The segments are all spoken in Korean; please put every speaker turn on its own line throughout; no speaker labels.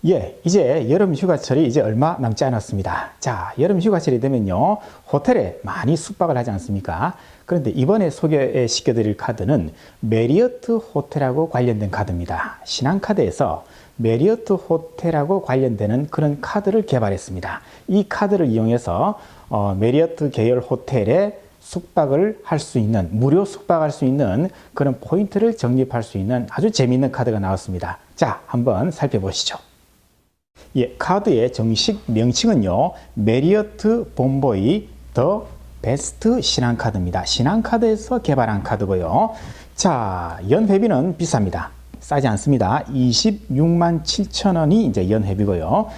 예, 이제 여름 휴가철이 이제 얼마 남지 않았습니다. 자, 여름 휴가철이 되면요, 호텔에 많이 숙박을 하지 않습니까? 그런데 이번에 소개시켜 드릴 카드는 메리어트 호텔하고 관련된 카드입니다. 신한카드에서 메리어트 호텔하고 관련되는 그런 카드를 개발했습니다. 이 카드를 이용해서 메리어트 계열 호텔에 숙박을 할 수 있는, 무료 숙박할 수 있는 그런 포인트를 적립할 수 있는 아주 재미있는 카드가 나왔습니다. 자, 한번 살펴보시죠. 예, 카드의 정식 명칭은요, 메리어트 본보이 더 베스트 신한카드입니다. 신한카드에서 개발한 카드고요. 자, 연회비는 비쌉니다. 싸지 않습니다. 26만 7천 원이 이제 연회비고요.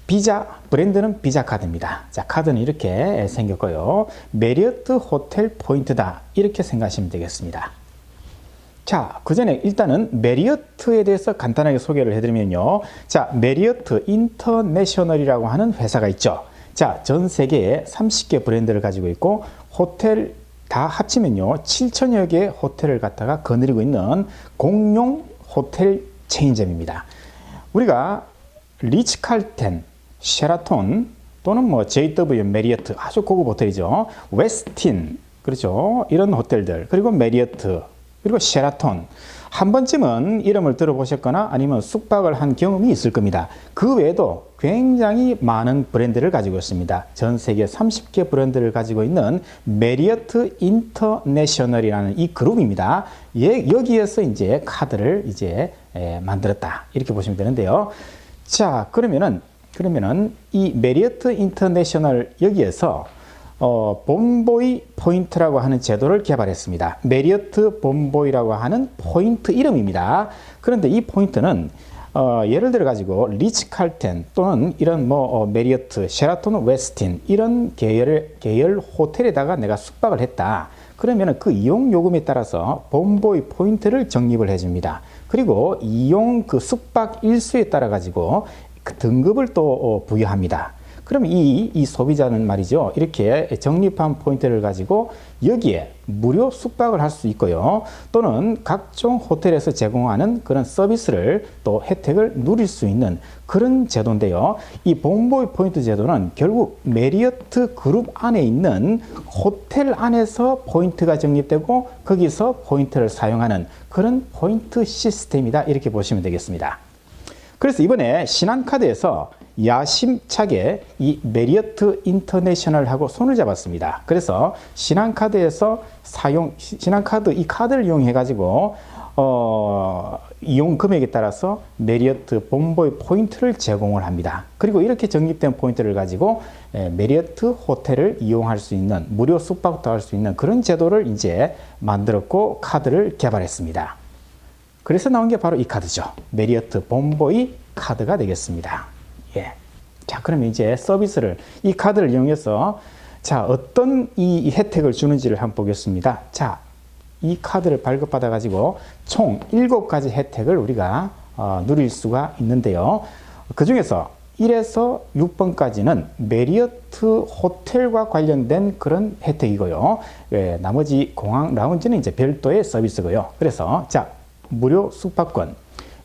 비자, 브랜드는 비자 카드입니다. 자, 카드는 이렇게 생겼고요. 메리어트 호텔 포인트다. 이렇게 생각하시면 되겠습니다. 자, 그 전에 일단은 메리어트에 대해서 간단하게 소개를 해드리면요. 자, 메리어트 인터내셔널이라고 하는 회사가 있죠. 자, 전 세계에 30개 브랜드를 가지고 있고, 호텔 다 합치면요, 7천여 개의 호텔을 갖다가 거느리고 있는 공용 호텔 체인점입니다. 우리가 리츠칼텐, 셰라톤, 또는 뭐 JW 메리어트, 아주 고급 호텔이죠. 웨스틴, 그렇죠. 이런 호텔들, 그리고 메리어트, 그리고 셰라톤. 한 번쯤은 이름을 들어보셨거나 아니면 숙박을 한 경험이 있을 겁니다. 그 외에도 굉장히 많은 브랜드를 가지고 있습니다. 전 세계 30개 브랜드를 가지고 있는 메리어트 인터내셔널이라는 이 그룹입니다. 예, 여기에서 이제 카드를 이제 만들었다. 이렇게 보시면 되는데요. 자, 그러면은 이 메리어트 인터내셔널 여기에서 본보이 포인트라고 하는 제도를 개발했습니다. 메리어트 본보이라고 하는 포인트 이름입니다. 그런데 이 포인트는 예를 들어 가지고 리츠칼텐 또는 이런 메리어트, 셰라톤, 웨스틴 이런 계열 호텔에다가 내가 숙박을 했다. 그러면은 그 이용 요금에 따라서 본보이 포인트를 적립을 해줍니다. 그리고 이용 그 숙박 일수에 따라 가지고 그 등급을 또 부여합니다. 그럼 이 소비자는 말이죠, 이렇게 적립한 포인트를 가지고 여기에 무료 숙박을 할 수 있고요. 또는 각종 호텔에서 제공하는 그런 서비스를 또 혜택을 누릴 수 있는 그런 제도인데요. 이 본보이 포인트 제도는 결국 메리어트 그룹 안에 있는 호텔 안에서 포인트가 적립되고 거기서 포인트를 사용하는 그런 포인트 시스템이다. 이렇게 보시면 되겠습니다. 그래서 이번에 신한카드에서 야심차게 이 메리어트 인터내셔널하고 손을 잡았습니다. 그래서 신한카드에서 신한카드 이 카드를 이용해 가지고 이용 금액에 따라서 메리어트 본보이 포인트를 제공을 합니다. 그리고 이렇게 적립된 포인트를 가지고 메리어트 호텔을 이용할 수 있는, 무료 숙박도 할 수 있는 그런 제도를 이제 만들었고 카드를 개발했습니다. 그래서 나온 게 바로 이 카드죠. 메리어트 본보이 카드가 되겠습니다. 예. 자, 그러면 이제 서비스를, 이 카드를 이용해서 자, 어떤 이 혜택을 주는지를 한번 보겠습니다. 자, 이 카드를 발급받아 가지고 총 7가지 혜택을 우리가 누릴 수가 있는데요. 그 중에서 1에서 6번까지는 메리어트 호텔과 관련된 그런 혜택이고요. 예, 나머지 공항 라운지는 이제 별도의 서비스고요. 그래서 자, 무료 숙박권,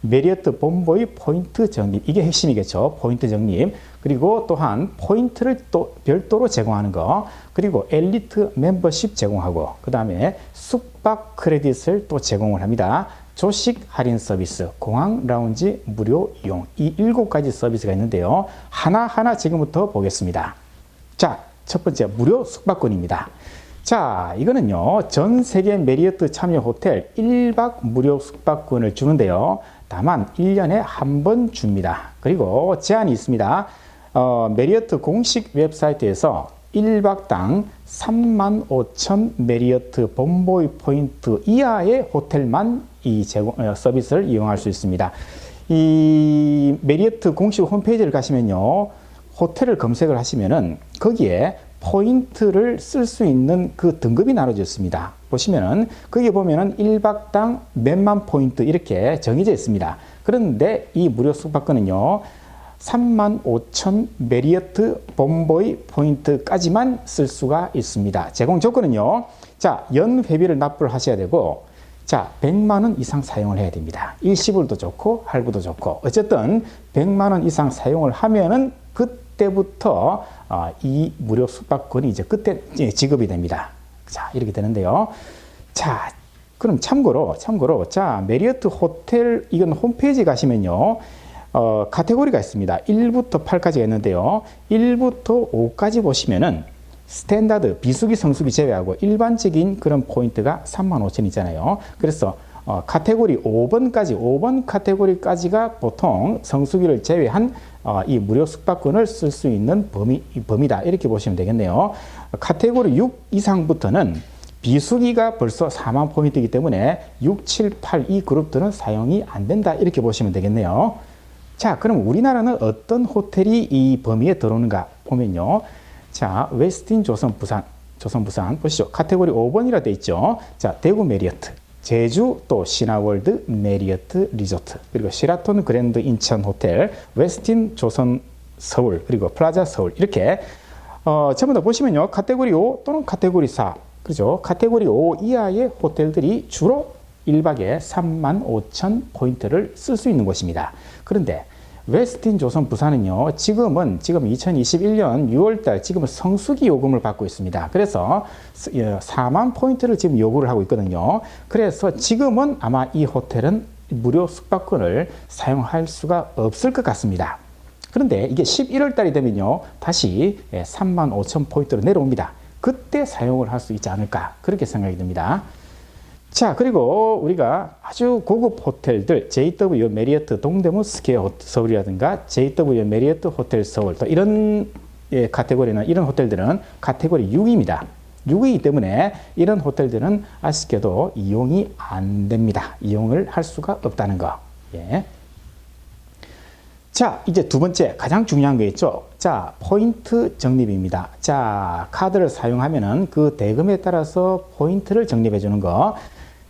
메리어트 본보이 포인트 적립, 이게 핵심이겠죠. 포인트 적립. 그리고 또한 포인트를 또 별도로 제공하는 거, 그리고 엘리트 멤버십 제공하고, 그 다음에 숙박 크레딧을 또 제공을 합니다. 조식 할인 서비스, 공항 라운지 무료 이용, 이 7가지 서비스가 있는데요. 하나하나 지금부터 보겠습니다. 자, 첫 번째 무료 숙박권입니다. 자, 이거는요, 전 세계 메리어트 참여 호텔 1박 무료 숙박권을 주는데요. 다만 1년에 한 번 줍니다. 그리고 제한이 있습니다. 메리어트 공식 웹사이트에서 1박당 35,000 메리어트 본보이 포인트 이하의 호텔만 이 서비스를 이용할 수 있습니다. 이 메리어트 공식 홈페이지를 가시면요, 호텔을 검색을 하시면은 거기에 포인트를 쓸 수 있는 그 등급이 나눠져 있습니다. 보시면은 거기 보면은 1박당 몇만 포인트 이렇게 정해져 있습니다. 그런데 이 무료 숙박권은요, 35,000 메리어트 본보이 포인트까지만 쓸 수가 있습니다. 제공 조건은요, 자, 연회비를 납부를 하셔야 되고, 자, 100만 원 이상 사용을 해야 됩니다. 일시불도 좋고 할부도 좋고 어쨌든 100만 원 이상 사용을 하면은 그때부터 이 무료 숙박권이 이제 그때 지급이 됩니다. 자, 이렇게 되는데요. 자, 그럼 참고로 자, 메리어트 호텔 이건 홈페이지 가시면요. 카테고리가 있습니다. 1부터 8까지가 있는데요. 1부터 5까지 보시면은 스탠다드, 비수기, 성수기 제외하고 일반적인 그런 포인트가 35,000이잖아요. 그래서 카테고리 5번까지, 5번 카테고리까지가 보통 성수기를 제외한 이 무료 숙박권을 쓸 수 있는 범위다. 이렇게 보시면 되겠네요. 카테고리 6 이상부터는 비수기가 벌써 4만 포인트이기 때문에 6, 7, 8 이 그룹들은 사용이 안 된다. 이렇게 보시면 되겠네요. 자, 그럼 우리나라는 어떤 호텔이 이 범위에 들어오는가 보면요. 자, 웨스틴 조선 부산 보시죠. 카테고리 5번이라 돼 있죠. 자, 대구 메리어트, 제주 또 신화월드 메리어트 리조트, 그리고 시라톤 그랜드 인천 호텔, 웨스틴 조선 서울, 그리고 플라자 서울 이렇게 전부 다 보시면요. 카테고리 5 또는 카테고리 4, 그죠? 카테고리 5 이하의 호텔들이 주로 1박에 35,000 포인트를 쓸 수 있는 곳입니다. 그런데 웨스틴 조선 부산은요, 지금 2021년 6월달 지금은 성수기 요금을 받고 있습니다. 그래서 4만 포인트를 지금 요구를 하고 있거든요. 그래서 지금은 아마 이 호텔은 무료 숙박권을 사용할 수가 없을 것 같습니다. 그런데 이게 11월달이 되면요, 다시 35,000 포인트로 내려옵니다. 그때 사용을 할 수 있지 않을까, 그렇게 생각이 듭니다. 자, 그리고 우리가 아주 고급 호텔들, JW 메리어트 동대문 스퀘어 서울이라든가 JW 메리어트 호텔 서울, 또 이런 카테고리는, 이런 호텔들은 카테고리 6입니다. 6이기 때문에 이런 호텔들은 아쉽게도 이용이 안 됩니다. 이용을 할 수가 없다는 거. 예. 자, 이제 두 번째 가장 중요한 게 있죠. 자, 포인트 적립입니다. 자, 카드를 사용하면은 그 대금에 따라서 포인트를 적립해 주는 거.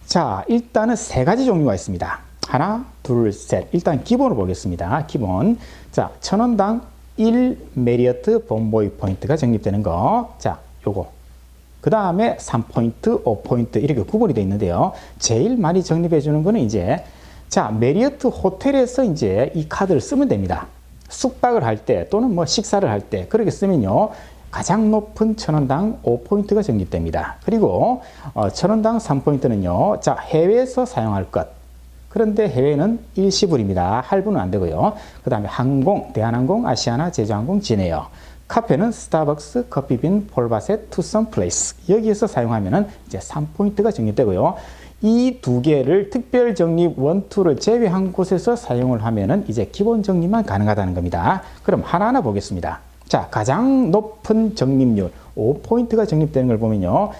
자, 일단은 세 가지 종류가 있습니다. 하나, 둘, 셋. 일단 기본을 보겠습니다. 기본. 자, 1,000원당 1 메리어트 본보이 포인트가 적립되는 거. 자, 요거. 그 다음에 3포인트, 5포인트 이렇게 구분이 되어 있는데요. 제일 많이 적립해 주는 거는 이제 자, 메리어트 호텔에서 이제 이 카드를 쓰면 됩니다. 숙박을 할 때 또는 뭐 식사를 할 때 그렇게 쓰면요. 가장 높은 1,000원당 5포인트가 적립됩니다. 그리고 1,000원당 3포인트는요. 자, 해외에서 사용할 것. 그런데 해외는 일시불입니다. 할부는 안 되고요. 그 다음에 항공, 대한항공, 아시아나, 제주항공, 진에어. 카페는 스타벅스, 커피빈, 폴바셋, 투썸 플레이스. 여기에서 사용하면은 이제 3포인트가 적립되고요. 이 두 개를 특별 적립 1, 2를 제외한 곳에서 사용을 하면은 이제 기본 적립만 가능하다는 겁니다. 그럼 하나하나 보겠습니다. 자, 가장 높은 적립률 5포인트가 적립되는 걸 보면요.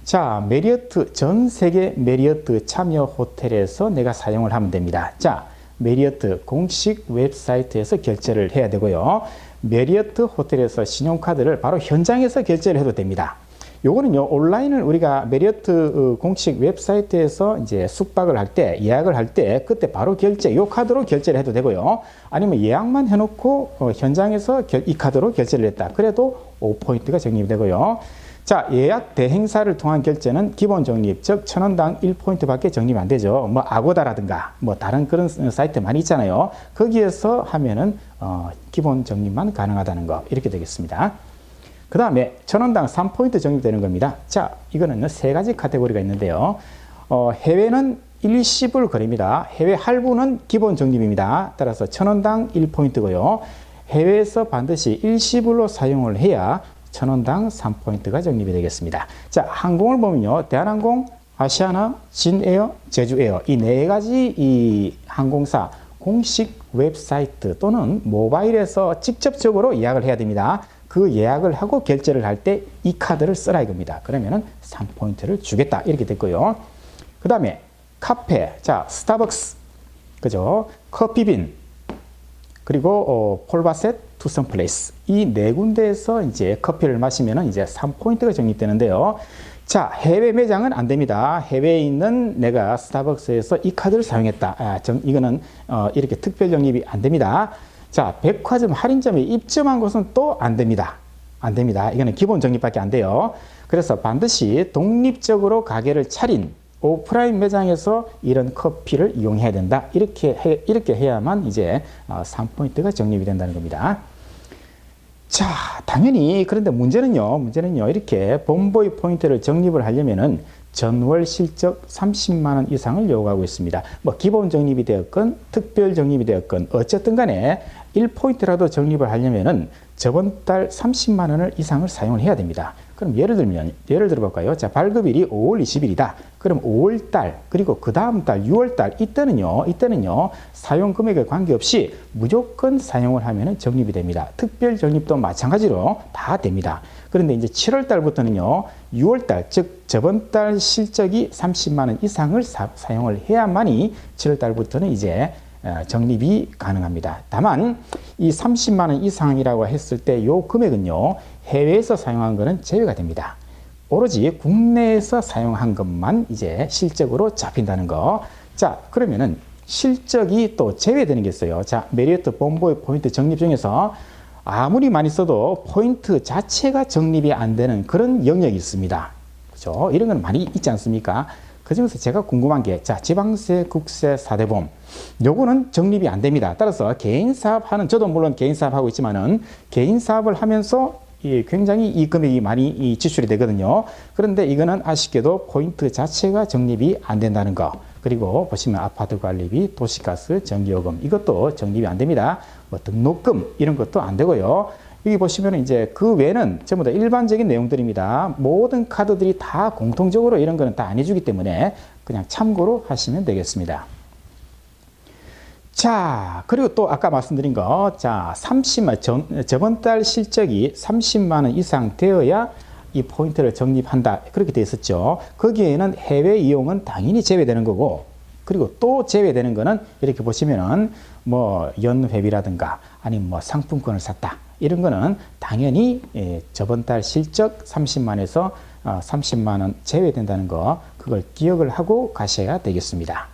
자, 메리어트, 전 세계 메리어트 참여 호텔에서 내가 사용을 하면 됩니다. 자, 메리어트 공식 웹사이트에서 결제를 해야 되고요. 메리어트 호텔에서 신용카드를 바로 현장에서 결제를 해도 됩니다. 요거는요, 온라인을 우리가 메리어트 공식 웹사이트에서 이제 숙박을 할 때, 예약을 할 때, 그때 바로 결제, 요 카드로 결제를 해도 되고요. 아니면 예약만 해놓고 현장에서 이 카드로 결제를 했다. 그래도 5포인트가 적립이 되고요. 자, 예약 대행사를 통한 결제는 기본 적립, 즉 1,000원당 1포인트 밖에 적립 안 되죠. 뭐 아고다라든가 뭐 다른 그런 사이트 많이 있잖아요. 거기에서 하면은 기본 적립만 가능하다는 거, 이렇게 되겠습니다. 그 다음에 1,000원당 3포인트 적립되는 겁니다. 자, 이거는 세 가지 카테고리가 있는데요. 해외는 일시불 거래입니다. 해외 할부는 기본 적립입니다. 따라서 1,000원당 1포인트고요. 해외에서 반드시 일시불로 사용을 해야 1,000원당 3포인트가 적립이 되겠습니다. 자, 항공을 보면요. 대한항공, 아시아나, 진에어, 제주에어 이 네 가지 이 항공사 공식 웹사이트 또는 모바일에서 직접적으로 예약을 해야 됩니다. 그 예약을 하고 결제를 할 때 이 카드를 쓰라 이겁니다. 그러면은 3포인트를 주겠다. 이렇게 됐고요. 그 다음에 카페, 자, 스타벅스, 그죠? 커피빈, 그리고 폴바셋, 투썸 플레이스. 이 네 군데에서 이제 커피를 마시면은 이제 3포인트가 적립되는데요. 자, 해외 매장은 안 됩니다. 해외에 있는 내가 스타벅스에서 이 카드를 사용했다. 이거는 이렇게 특별 적립이 안 됩니다. 자, 백화점 할인점에 입점한 곳은 또 안 됩니다. 안 됩니다. 이거는 기본 적립밖에 안 돼요. 그래서 반드시 독립적으로 가게를 차린 오프라인 매장에서 이런 커피를 이용해야 된다. 이렇게 해야만 이제 3포인트가 적립이 된다는 겁니다. 자, 당연히 그런데 문제는요. 이렇게 본보이 포인트를 적립을 하려면은 전월 실적 30만 원 이상을 요구하고 있습니다. 뭐 기본 적립이 되었건 특별 적립이 되었건 어쨌든 간에 1포인트라도 적립을 하려면은 저번 달 30만 원을 이상을 사용을 해야 됩니다. 그럼 예를 들어볼까요? 자, 발급일이 5월 20일이다. 그럼 5월 달, 그리고 그 다음 달 6월 달, 이때는요, 사용 금액에 관계없이 무조건 사용을 하면은 적립이 됩니다. 특별 적립도 마찬가지로 다 됩니다. 그런데 이제 7월 달부터는요, 6월 달, 즉, 저번 달 실적이 30만 원 이상을 사용을 해야만이 7월 달부터는 이제 적립이 가능합니다. 다만 이 30만 원 이상이라고 했을 때 요 금액은요, 해외에서 사용한 것은 제외가 됩니다. 오로지 국내에서 사용한 것만 이제 실적으로 잡힌다는 거. 자, 그러면은 실적이 또 제외되는 게 있어요. 자, 메리어트 본보이 포인트 적립 중에서 아무리 많이 써도 포인트 자체가 적립이 안 되는 그런 영역이 있습니다. 그죠? 이런 건 많이 있지 않습니까? 그 중에서 제가 궁금한 게, 자, 지방세, 국세, 사대보험. 요거는 적립이 안 됩니다. 따라서 개인 사업하는, 저도 물론 개인 사업하고 있지만은, 개인 사업을 하면서 굉장히 이 금액이 많이 지출이 되거든요. 그런데 이거는 아쉽게도 포인트 자체가 적립이 안 된다는 거. 그리고 보시면 아파트 관리비, 도시가스, 전기요금, 이것도 적립이 안 됩니다. 뭐 등록금, 이런 것도 안 되고요. 여기 보시면 이제 그 외에는 전부 다 일반적인 내용들입니다. 모든 카드들이 다 공통적으로 이런 거는 다 안 해주기 때문에 그냥 참고로 하시면 되겠습니다. 자, 그리고 또 아까 말씀드린 거, 자, 저번 달 실적이 30만 원 이상 되어야 이 포인트를 적립한다. 그렇게 되어 있었죠. 거기에는 해외 이용은 당연히 제외되는 거고, 그리고 또 제외되는 거는 이렇게 보시면은 뭐 연회비라든가 아니면 뭐 상품권을 샀다. 이런 거는 당연히 저번 달 실적 30만에서 30만 원 제외된다는 거, 그걸 기억을 하고 가셔야 되겠습니다.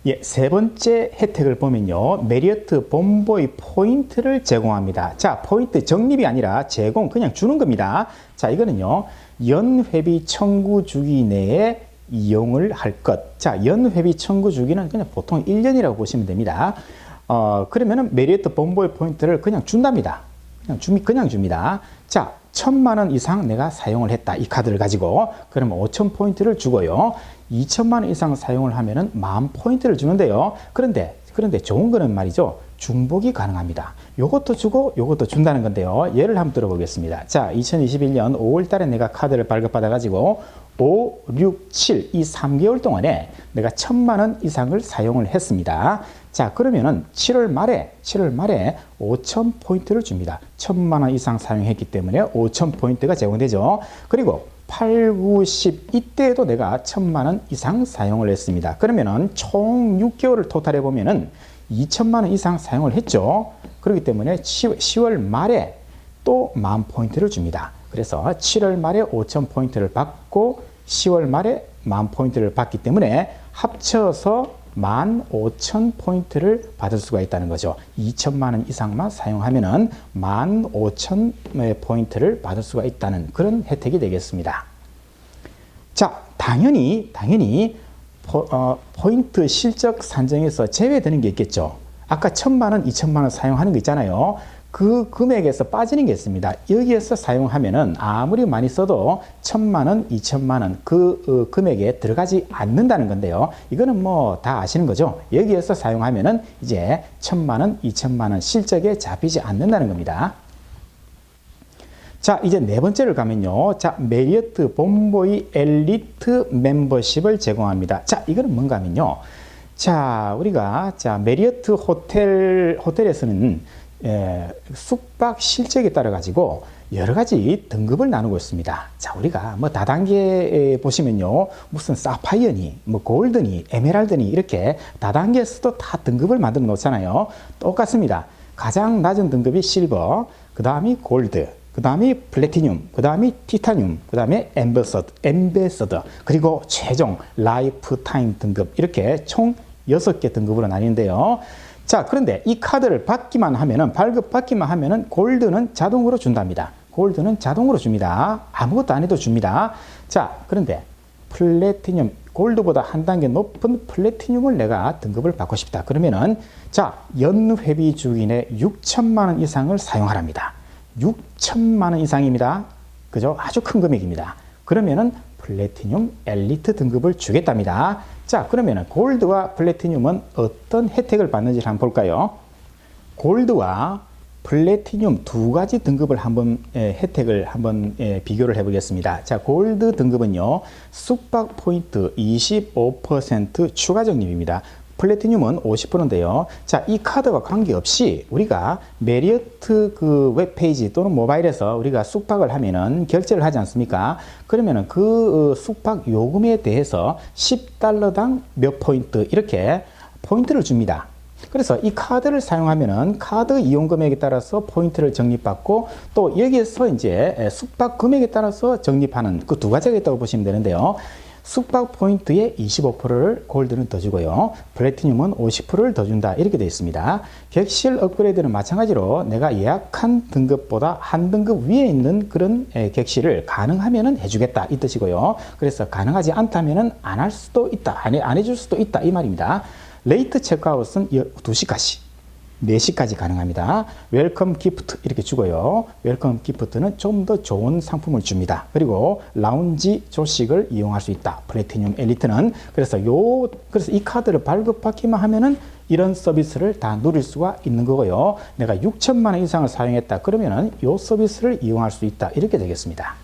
예, 세 번째 혜택을 보면요, 메리어트 본보이 포인트를 제공합니다. 자, 포인트 적립이 아니라 제공, 그냥 주는 겁니다. 자, 이거는요, 연회비 청구 주기 내에 이용을 할 것. 자, 연회비 청구 주기는 그냥 보통 1년이라고 보시면 됩니다. 그러면은 메리어트 본보이 포인트를 그냥 준답니다. 그냥 줍니다. 자, 1,000만 원 이상 내가 사용을 했다. 이 카드를 가지고. 그러면 5,000포인트를 주고요. 2,000만 원 이상 사용을 하면은 10,000포인트를 주는데요. 그런데 좋은 거는 말이죠, 중복이 가능합니다. 요것도 주고 요것도 준다는 건데요. 예를 한번 들어보겠습니다. 자, 2021년 5월 달에 내가 카드를 발급받아 가지고 5, 6, 7 이 3개월 동안에 내가 1,000만 원 이상을 사용을 했습니다. 자, 그러면은 7월 말에 5,000포인트를 줍니다. 1,000만 원 이상 사용했기 때문에 5,000포인트가 제공되죠. 그리고 8, 9, 10 이때에도 내가 1,000만 원 이상 사용을 했습니다. 그러면은 총 6개월을 토탈해 보면은 2,000만 원 이상 사용을 했죠. 그렇기 때문에 10월 말에 또 10,000포인트를 줍니다. 그래서 7월 말에 5,000포인트를 받고 10월 말에 10,000포인트를 받기 때문에 합쳐서 15,000포인트를 받을 수가 있다는 거죠. 2,000만 원 이상만 사용하면은 15,000포인트를 받을 수가 있다는 그런 혜택이 되겠습니다. 자, 당연히 포인트 실적 산정에서 제외되는 게 있겠죠. 아까 1,000만 원, 2,000만 원 사용하는 거 있잖아요. 그 금액에서 빠지는 게 있습니다. 여기에서 사용하면은 아무리 많이 써도 1,000만 원, 2,000만 원 그 금액에 들어가지 않는다는 건데요. 이거는 뭐 다 아시는 거죠. 여기에서 사용하면은 이제 1,000만 원, 2,000만 원 실적에 잡히지 않는다는 겁니다. 자, 이제 네 번째를 가면요. 자, 메리어트 본보이 엘리트 멤버십을 제공합니다. 자, 이거는 뭔가 하면요. 자, 우리가 메리어트 호텔에서는 숙박 실적에 따라 가지고 여러 가지 등급을 나누고 있습니다. 자, 우리가 뭐 다단계 보시면요, 무슨 사파이어니, 뭐 골드니, 에메랄드니 이렇게 다단계에서도 다 등급을 만들어 놓잖아요. 똑같습니다. 가장 낮은 등급이 실버, 그 다음이 골드, 그 다음이 플래티늄, 그 다음이 티타늄, 그 다음에 엠베서더, 그리고 최종 라이프타임 등급, 이렇게 총 6개 등급으로 나뉘는데요. 자, 그런데 이 카드를 받기만 하면은, 발급받기만 하면은 골드는 자동으로 준답니다. 골드는 자동으로 줍니다. 아무것도 안 해도 줍니다. 자, 그런데 플래티늄, 골드보다 한 단계 높은 플래티늄을 내가 등급을 받고 싶다. 그러면은 자, 연회비 주기내 6천만 원 이상을 사용하랍니다. 6천만 원 이상입니다. 그죠? 아주 큰 금액입니다. 그러면은 플래티늄 엘리트 등급을 주겠답니다. 자, 그러면은 골드와 플래티늄은 어떤 혜택을 받는지를 한번 볼까요? 골드와 플래티늄 두 가지 등급을 한번 혜택을 한번 비교를 해보겠습니다. 자, 골드 등급은요, 숙박 포인트 25% 추가 적립입니다. 플래티늄은 50%인데요. 자, 이 카드와 관계없이 우리가 메리어트 그 웹페이지 또는 모바일에서 우리가 숙박을 하면은 결제를 하지 않습니까? 그러면은 그 숙박 요금에 대해서 $10당 몇 포인트 이렇게 포인트를 줍니다. 그래서 이 카드를 사용하면은 카드 이용 금액에 따라서 포인트를 적립받고 또 여기에서 이제 숙박 금액에 따라서 적립하는 그 두 가지가 있다고 보시면 되는데요. 숙박 포인트의 25%를 골드는 더 주고요. 플래티늄은 50%를 더 준다. 이렇게 되어 있습니다. 객실 업그레이드는 마찬가지로 내가 예약한 등급보다 한 등급 위에 있는 그런 객실을 가능하면은 해주겠다. 이 뜻이고요. 그래서 가능하지 않다면은 안 할 수도 있다. 안 해줄 수도 있다. 이 말입니다. 레이트 체크아웃은 2시까지, 4시까지 가능합니다. 웰컴 기프트 이렇게 주고요. 웰컴 기프트는 좀 더 좋은 상품을 줍니다. 그리고 라운지 조식을 이용할 수 있다. 플래티늄 엘리트는. 그래서 이 카드를 발급받기만 하면은 이런 서비스를 다 누릴 수가 있는 거고요. 내가 6천만 원 이상을 사용했다. 그러면은 이 서비스를 이용할 수 있다. 이렇게 되겠습니다.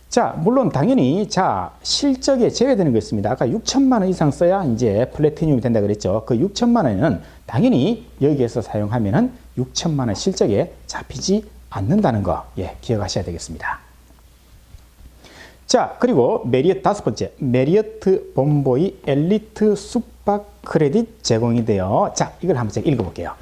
자, 물론 당연히 자, 실적에 제외되는 거 있습니다. 아까 6천만 원 이상 써야 이제 플래티늄이 된다 그랬죠. 그 6천만 원에는 당연히 여기에서 사용하면은 6천만 원 실적에 잡히지 않는다는 거, 기억하셔야 되겠습니다. 자, 그리고 메리어트 다섯 번째, 메리어트 본보이 엘리트 숙박 크레딧 제공인데요. 자, 이걸 한번 제가 읽어볼게요.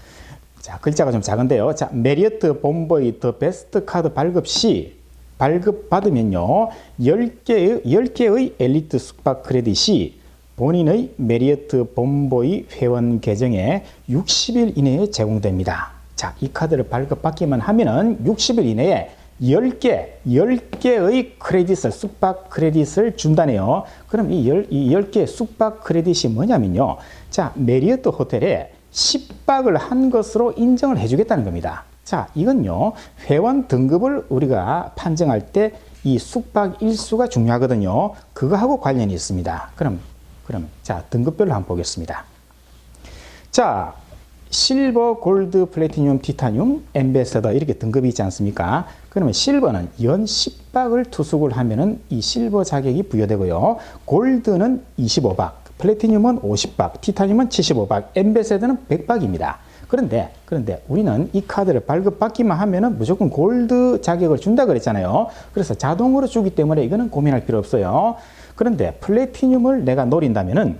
자, 글자가 좀 작은데요. 자, 메리어트 본보이 더 베스트 카드 발급 시 발급받으면요, 10개의 엘리트 숙박 크레딧이 본인의 메리어트 본보이 회원 계정에 60일 이내에 제공됩니다. 자, 이 카드를 발급받기만 하면은 60일 이내에 10개의 크레딧을, 숙박 크레딧을 준다네요. 그럼 이 10개 숙박 크레딧이 뭐냐면요. 자, 메리어트 호텔에 10박을 한 것으로 인정을 해주겠다는 겁니다. 자, 이건요, 회원 등급을 우리가 판정할 때 이 숙박 일수가 중요하거든요. 그거하고 관련이 있습니다. 그럼, 자, 등급별로 한번 보겠습니다. 자, 실버, 골드, 플래티늄, 티타늄, 엠베서더 이렇게 등급이 있지 않습니까? 그러면 실버는 연 10박을 투숙을 하면은 이 실버 자격이 부여되고요. 골드는 25박, 플래티늄은 50박, 티타늄은 75박, 엠베서더는 100박입니다. 그런데 우리는 이 카드를 발급받기만 하면은 무조건 골드 자격을 준다 그랬잖아요. 그래서 자동으로 주기 때문에 이거는 고민할 필요 없어요. 그런데 플래티늄을 내가 노린다면은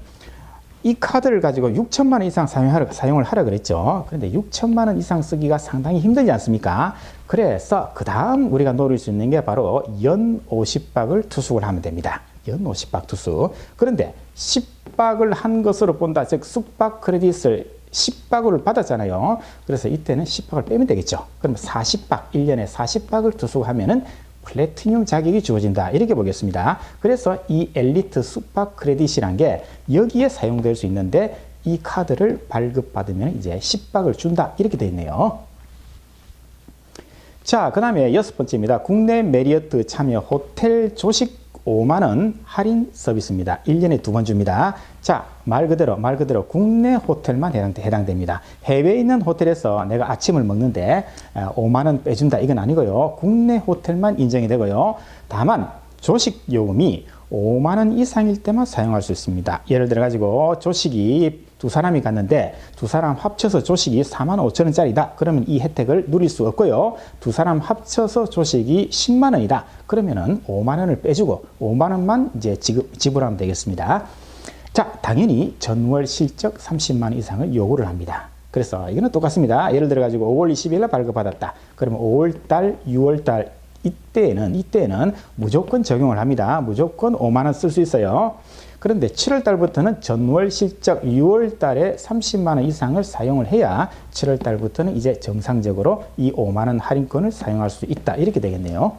이 카드를 가지고 6천만 원 이상 사용을 하라 그랬죠. 그런데 6천만 원 이상 쓰기가 상당히 힘들지 않습니까? 그래서 그 다음 우리가 노릴 수 있는 게 바로 연 50박을 투숙을 하면 됩니다. 연 50박 투숙. 그런데 10박을 한 것으로 본다. 즉 숙박 크레딧을 10박을 받았잖아요. 그래서 이때는 10박을 빼면 되겠죠. 그러면 40박, 1년에 40박을 투숙하면은 플래티늄 자격이 주어진다. 이렇게 보겠습니다. 그래서 이 엘리트 숙박 크레딧이란 게 여기에 사용될 수 있는데 이 카드를 발급받으면 이제 10박을 준다. 이렇게 되어 있네요. 자, 그 다음에 여섯 번째입니다. 국내 메리어트 참여 호텔 조식 5만 원 할인 서비스입니다. 1년에 2번 줍니다. 자, 말 그대로 국내 호텔만 해당됩니다. 해외에 있는 호텔에서 내가 아침을 먹는데 5만 원 빼준다. 이건 아니고요. 국내 호텔만 인정이 되고요. 다만 조식 요금이 5만 원 이상일 때만 사용할 수 있습니다. 예를 들어 가지고 조식이 두 사람이 갔는데 두 사람 합쳐서 조식이 4만 5천 원짜리다. 그러면 이 혜택을 누릴 수 없고요. 두 사람 합쳐서 조식이 10만 원이다. 그러면은 5만 원을 빼주고 5만 원만 이제 지불하면 되겠습니다. 자, 당연히 전월 실적 30만 원 이상을 요구를 합니다. 그래서 이거는 똑같습니다. 예를 들어 가지고 5월 20일 날 발급받았다. 그러면 5월 달, 6월 달 이때는 무조건 적용을 합니다. 무조건 5만 원 쓸 수 있어요. 그런데 7월 달부터는 전월 실적 6월 달에 30만 원 이상을 사용을 해야 7월 달부터는 이제 정상적으로 이 5만 원 할인권을 사용할 수 있다. 이렇게 되겠네요.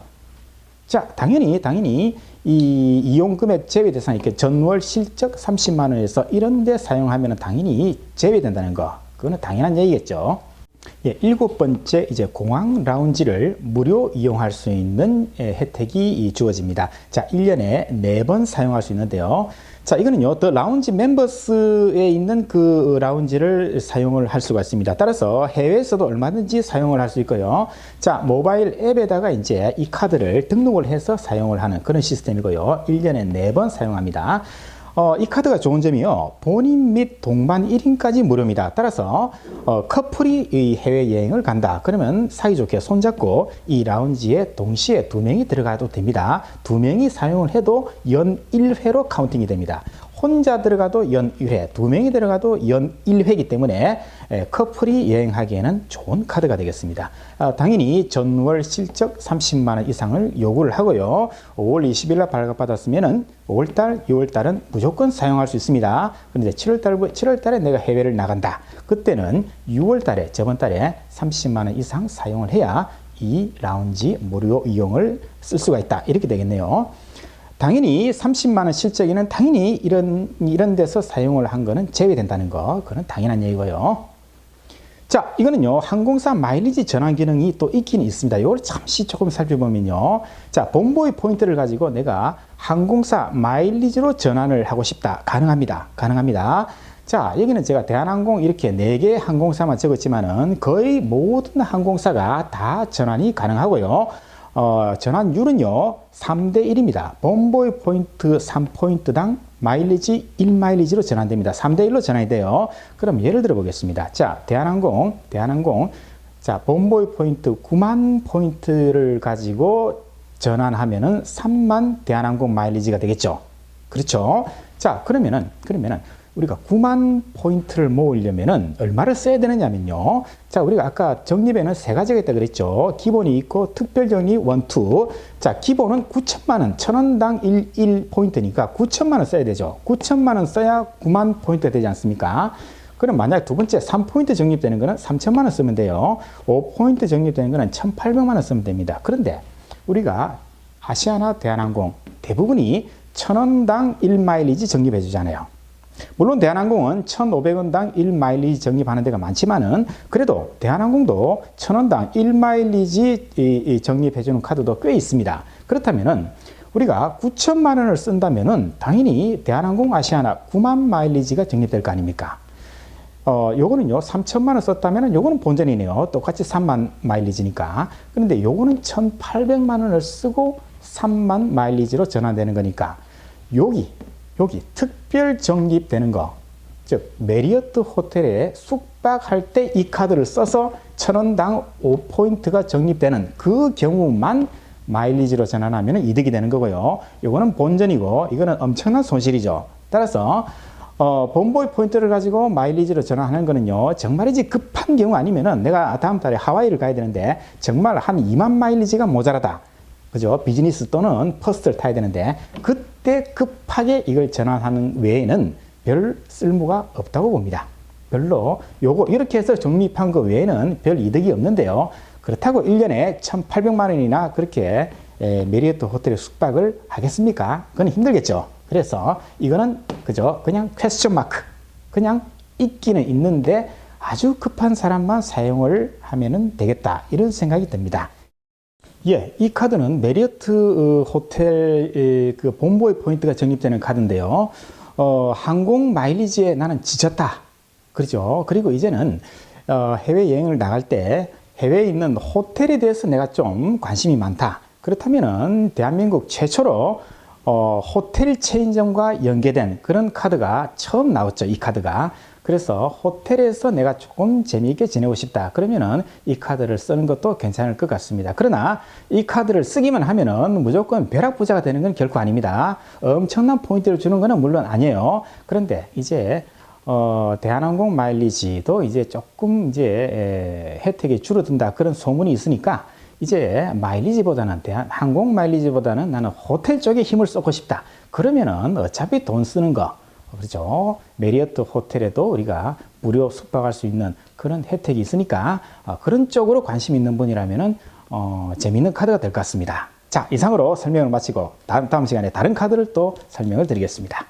자, 당연히 이 이용 금액 제외 대상 이렇게 전월 실적 30만 원에서 이런 데 사용하면 당연히 제외된다는 거. 그거는 당연한 얘기겠죠. 예, 일곱 번째 이제 공항 라운지를 무료 이용할 수 있는 혜택이 주어집니다. 자, 1년에 4번 사용할 수 있는데요. 자, 이거는요, 더 라운지 멤버스에 있는 그 라운지를 사용을 할 수가 있습니다. 따라서 해외에서도 얼마든지 사용을 할 수 있고요. 자, 모바일 앱에다가 이제 이 카드를 등록을 해서 사용을 하는 그런 시스템이고요. 1년에 4번 사용합니다. 이 카드가 좋은 점이요. 본인 및 동반 1인까지 무료입니다. 따라서 커플이 이 해외여행을 간다. 그러면 사이좋게 손잡고 이 라운지에 동시에 2명이 들어가도 됩니다. 2명이 사용을 해도 연 1회로 카운팅이 됩니다. 혼자 들어가도 연 1회, 2명이 들어가도 연 1회이기 때문에 커플이 여행하기에는 좋은 카드가 되겠습니다. 당연히 전월 실적 30만 원 이상을 요구를 하고요. 5월 20일 날 발급받았으면 5월달, 6월달은 무조건 사용할 수 있습니다. 그런데 7월달에 내가 해외를 나간다. 그때는 6월달에 저번 달에 30만 원 이상 사용을 해야 이 라운지 무료 이용을 쓸 수가 있다. 이렇게 되겠네요. 당연히 30만 원 실적에는 당연히 이런 데서 사용을 한 거는 제외된다는 거. 그건 당연한 얘기고요. 자, 이거는요, 항공사 마일리지 전환 기능이 또 있긴 있습니다. 이걸 잠시 조금 살펴보면요. 자, 본보이 포인트를 가지고 내가 항공사 마일리지로 전환을 하고 싶다. 가능합니다. 가능합니다. 자, 여기는 제가 대한항공 이렇게 4개 항공사만 적었지만은 거의 모든 항공사가 다 전환이 가능하고요. 전환율은요, 3대 1입니다. 본보이 포인트 3포인트당 마일리지 1마일리지로 전환됩니다. 3대 1로 전환이 돼요. 그럼 예를 들어 보겠습니다. 자, 대한항공, 자, 본보이 포인트 9만 포인트를 가지고 전환하면은 3만 대한항공 마일리지가 되겠죠. 그렇죠. 자, 그러면은 우리가 9만 포인트를 모으려면은 얼마를 써야 되느냐면요. 자, 우리가 아까 적립에는 3가지가 있다 그랬죠. 기본이 있고 특별 적립 1, 2. 자, 기본은 9천만 원, 1,000원당 1포인트니까 9천만 원 써야 되죠. 9천만 원 써야 9만 포인트가 되지 않습니까? 그럼 만약 두 번째 3포인트 적립되는 거는 3천만 원 쓰면 돼요. 5포인트 적립되는 거는 1,800만 원 쓰면 됩니다. 그런데 우리가 아시아나 대한항공 대부분이 1,000원당 1마일리지 적립해 주잖아요. 물론 대한항공은 1,500원당 1마일리지 적립하는 데가 많지만은 그래도 대한항공도 1,000원당 1마일리지 적립해주는 카드도 꽤 있습니다. 그렇다면은 우리가 9천만 원을 쓴다면은 당연히 대한항공 아시아나 9만 마일리지가 적립될 거 아닙니까? 요거는요, 3천만 원 썼다면은 요거는 본전이네요. 똑같이 3만 마일리지니까. 그런데 요거는 1,800만 원을 쓰고 3만 마일리지로 전환되는 거니까 여기 특별 적립되는 거, 즉 메리어트 호텔에 숙박할 때 이 카드를 써서 1,000원당 5포인트가 적립되는 그 경우만 마일리지로 전환하면 이득이 되는 거고요. 이거는 본전이고 이거는 엄청난 손실이죠. 따라서 본보이 포인트를 가지고 마일리지로 전환하는 거는요, 정말이지 급한 경우 아니면은 내가 다음 달에 하와이를 가야 되는데 정말 한 2만 마일리지가 모자라다. 그죠? 비즈니스 또는 퍼스트를 타야 되는데 그때 급하게 이걸 전환하는 외에는 별 쓸모가 없다고 봅니다. 별로 이렇게 해서 적립한 거 외에는 별 이득이 없는데요. 그렇다고 1년에 1,800만 원이나 그렇게 메리어트 호텔에 숙박을 하겠습니까? 그건 힘들겠죠. 그래서 이거는 그냥 퀘스천 마크. 그냥 있기는 있는데 아주 급한 사람만 사용을 하면 되겠다. 이런 생각이 듭니다. 예, 이 카드는 메리어트 호텔 그 본보이 포인트가 적립되는 카드인데요. 항공 마일리지에 나는 지쳤다. 그렇죠. 그리고 이제는 해외여행을 나갈 때 해외에 있는 호텔에 대해서 내가 좀 관심이 많다. 그렇다면은 대한민국 최초로 호텔 체인점과 연계된 그런 카드가 처음 나왔죠. 이 카드가. 그래서 호텔에서 내가 조금 재미있게 지내고 싶다. 그러면은 이 카드를 쓰는 것도 괜찮을 것 같습니다. 그러나 이 카드를 쓰기만 하면은 무조건 벼락부자가 되는 건 결코 아닙니다. 엄청난 포인트를 주는 거는 물론 아니에요. 그런데 이제 대한항공 마일리지도 이제 조금 이제 혜택이 줄어든다. 그런 소문이 있으니까 이제 마일리지보다는 항공 마일리지보다는 나는 호텔 쪽에 힘을 쏟고 싶다. 그러면은 어차피 돈 쓰는 거, 그렇죠. 메리어트 호텔에도 우리가 무료 숙박할 수 있는 그런 혜택이 있으니까 그런 쪽으로 관심 있는 분이라면은 재미있는 카드가 될 것 같습니다. 자, 자, 이상으로 설명을 마치고 다음 시간에 다른 카드를 또 설명을 드리겠습니다.